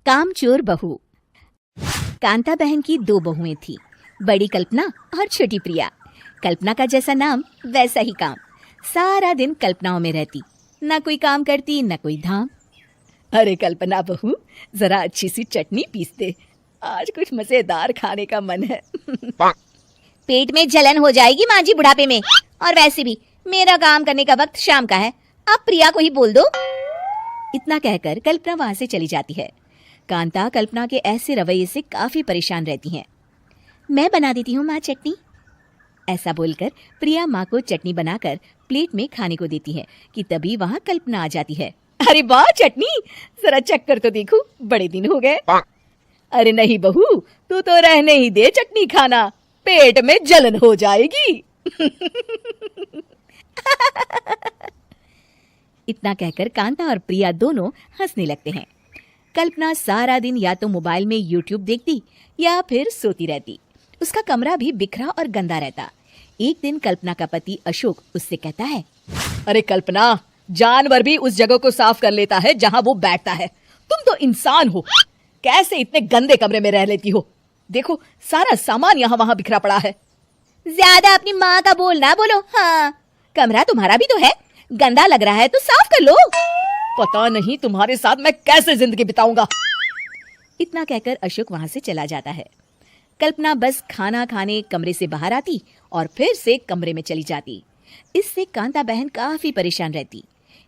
कामचोर बहू। कांता बहन की दो बहुएं थी, बड़ी कल्पना और छोटी प्रिया। कल्पना का जैसा नाम वैसा ही काम। सारा दिन कल्पनाओं में रहती, न कोई काम करती न कोई धाम। अरे कल्पना बहू, जरा अच्छी सी चटनी पीस दे, आज कुछ मजेदार खाने का मन है। पेट में जलन हो जाएगी माँ जी बुढ़ापे में, और वैसे भी मेरा काम करने का वक्त शाम का है, आप प्रिया को ही बोल दो। इतना कहकर कल्पना वहां से चली जाती है। कांता कल्पना के ऐसे रवैये से काफी परेशान रहती हैं। मैं बना देती हूँ माँ चटनी, ऐसा बोलकर प्रिया माँ को चटनी बनाकर प्लेट में खाने को देती है कि तभी वहाँ कल्पना आ जाती है। अरे वाह चटनी, जरा चक्कर तो देखूं, बड़े दिन हो गए। अरे नहीं बहू, तू तो रहने ही दे चटनी खाना, पेट में जलन हो जाएगी। इतना कहकर कांता और प्रिया दोनों हंसने लगते हैं। कल्पना सारा दिन या तो मोबाइल में यूट्यूब देखती या फिर सोती रहती। उसका कमरा भी बिखरा और गंदा रहता। एक दिन कल्पना का पति अशोक उससे कहता है, अरे कल्पना, जानवर भी उस जगह को साफ कर लेता है जहाँ वो बैठता है, तुम तो इंसान हो, कैसे इतने गंदे कमरे में रह लेती हो? देखो सारा सामान यहाँ वहाँ बिखरा पड़ा है। ज्यादा अपनी माँ का बोल ना बोलो। हाँ, कमरा तुम्हारा भी तो है, गंदा लग रहा है तो साफ कर लो। पता नहीं तुम्हारे साथ मैं कैसे जिंदगी बिताऊंगा। इतना कहकर अशोक वहां से चला जाता है। कल्पना बस खाना खाने कमरे से बाहर आती और फिर से कमरे में चली जाती। इससे कांता बहन काफी परेशान रहती।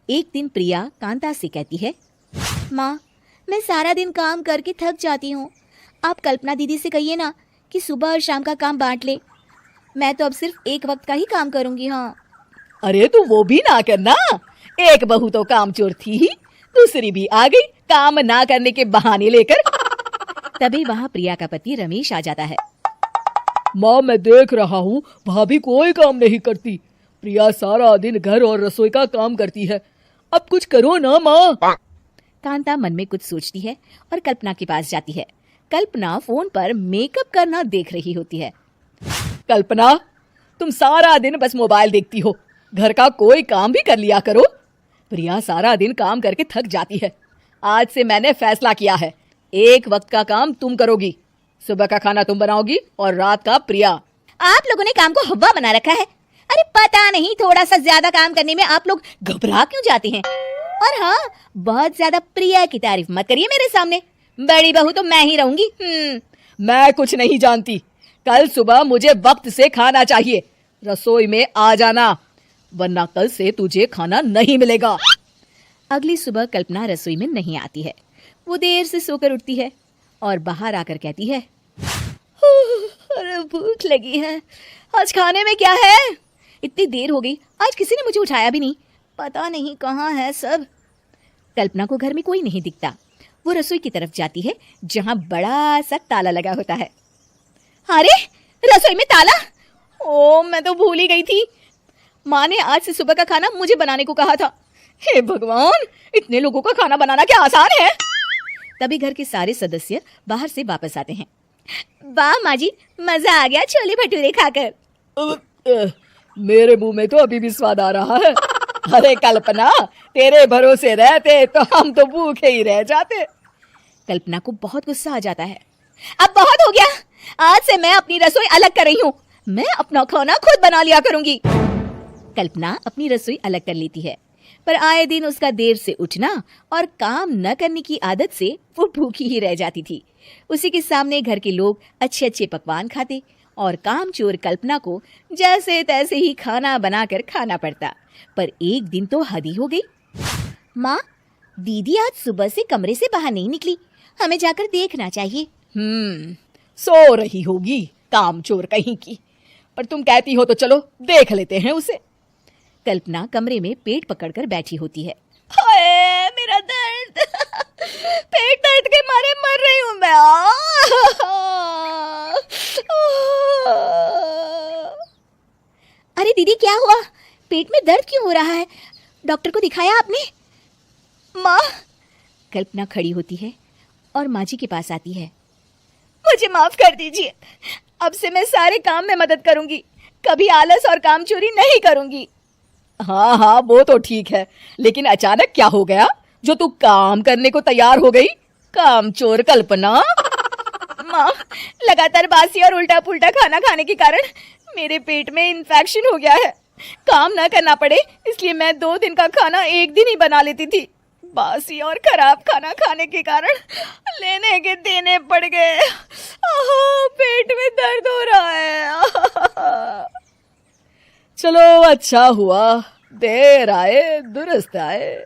एक दिन प्रिया कांता से कहती है, माँ, मैं सारा दिन काम करके थक जाती हूँ, आप कल्पना दीदी से कहिए ना कि सुबह और शाम का काम बांट ले। मैं तो अब सिर्फ एक वक्त का ही काम करूंगी। हाँ। अरे तू वो भी ना करना, एक बहू तो कामचोर थी ही, दूसरी भी आ गई काम ना करने के बहाने लेकर। तभी वहाँ प्रिया का पति रमेश आ जाता है। माँ, मैं देख रहा हूँ भाभी कोई काम नहीं करती, प्रिया सारा दिन घर और रसोई का काम करती है, अब कुछ करो ना माँ। कांता मन में कुछ सोचती है और कल्पना के पास जाती है। कल्पना फोन पर मेकअप करना देख रही होती है। कल्पना, तुम सारा दिन बस मोबाइल देखती हो, घर का कोई काम भी कर लिया करो। प्रिया सारा दिन काम करके थक जाती है। आज से मैंने फैसला किया है, एक वक्त का काम तुम करोगी, सुबह का खाना तुम बनाओगी और रात का प्रिया। आप लोगों ने काम को हवा बना रखा है। अरे पता नहीं थोड़ा सा ज्यादा काम करने में आप लोग घबरा क्यों जाते हैं। और हाँ, बहुत ज्यादा प्रिया की तारीफ मत करिए मेरे सामने, बड़ी बहू तो मैं ही रहूंगी। मैं कुछ नहीं जानती, कल सुबह मुझे वक्त से खाना चाहिए, रसोई में आ जाना, वरना कल से तुझे खाना नहीं मिलेगा। अगली सुबह कल्पना रसोई में नहीं आती है। वो देर से सोकर उठती है और बाहर आकर कहती है, अरे भूख लगी है, आज खाने में क्या है? इतनी देर हो गई, आज किसी ने मुझे उठाया भी नहीं, पता नहीं कहाँ है सब। कल्पना को घर में कोई नहीं दिखता। वो रसोई की तरफ जाती है जहाँ बड़ा सा ताला लगा होता है। अरे रसोई में ताला? ओ, मैं तो भूल ही गई थी। माँ ने आज से सुबह का खाना मुझे बनाने को कहा था। हे भगवान, इतने लोगों का खाना बनाना क्या आसान है? तभी घर के सारे सदस्य बाहर से वापस आते हैं। वाह माँ जी, मजा आ गया छोले भटूरे खाकर। मेरे मुंह में तो अभी भी स्वाद आ रहा है। अरे कल्पना, तेरे भरोसे रहते तो हम तो भूखे ही रह जाते। कल्पना को बहुत गुस्सा आ जाता है। अब बहुत हो गया, आज से मैं अपनी रसोई अलग कर रही हूँ, मैं अपना खाना खुद बना लिया करूंगी। कल्पना अपनी रसोई अलग कर लेती है, पर आए दिन उसका देर से उठना और काम न करने की आदत से वो भूखी ही रह जाती थी। उसी के सामने घर के लोग अच्छे अच्छे पकवान खाते और कामचोर कल्पना को जैसे तैसे ही खाना बनाकर खाना पड़ता। पर एक दिन तो हद ही हो गई। माँ, दीदी आज सुबह से कमरे से बाहर नहीं निकली, हमें जाकर देखना चाहिए। सो रही होगी कामचोर कहीं की, पर तुम कहती हो तो चलो देख लेते हैं उसे। कल्पना कमरे में पेट पकड़कर बैठी होती है। हाय मेरा दर्द, पेट दर्द के मारे मर रही हूँ मैं। अरे दीदी क्या हुआ, पेट में दर्द क्यों हो रहा है? डॉक्टर को दिखाया आपने? माँ। कल्पना खड़ी होती है और माँ जी के पास आती है। मुझे माफ कर दीजिए, अब से मैं सारे काम में मदद करूंगी, कभी आलस और काम चोरी नहीं करूंगी। हाँ हाँ, वो तो ठीक है, लेकिन अचानक क्या हो गया जो तू काम करने को तैयार हो गई? कामचोर कल्पना। माँ, लगातार बासी और उल्टा पुल्टा खाना खाने के कारण मेरे पेट में इन्फेक्शन हो गया है। काम ना करना पड़े इसलिए मैं 2 दिन का खाना एक दिन ही बना लेती थी। बासी और खराब खाना खाने के कारण लेने के देने पड़ गए। पेट में दर्द हो रहा है। चलो अच्छा हुआ, देर आए दुरुस्त आए।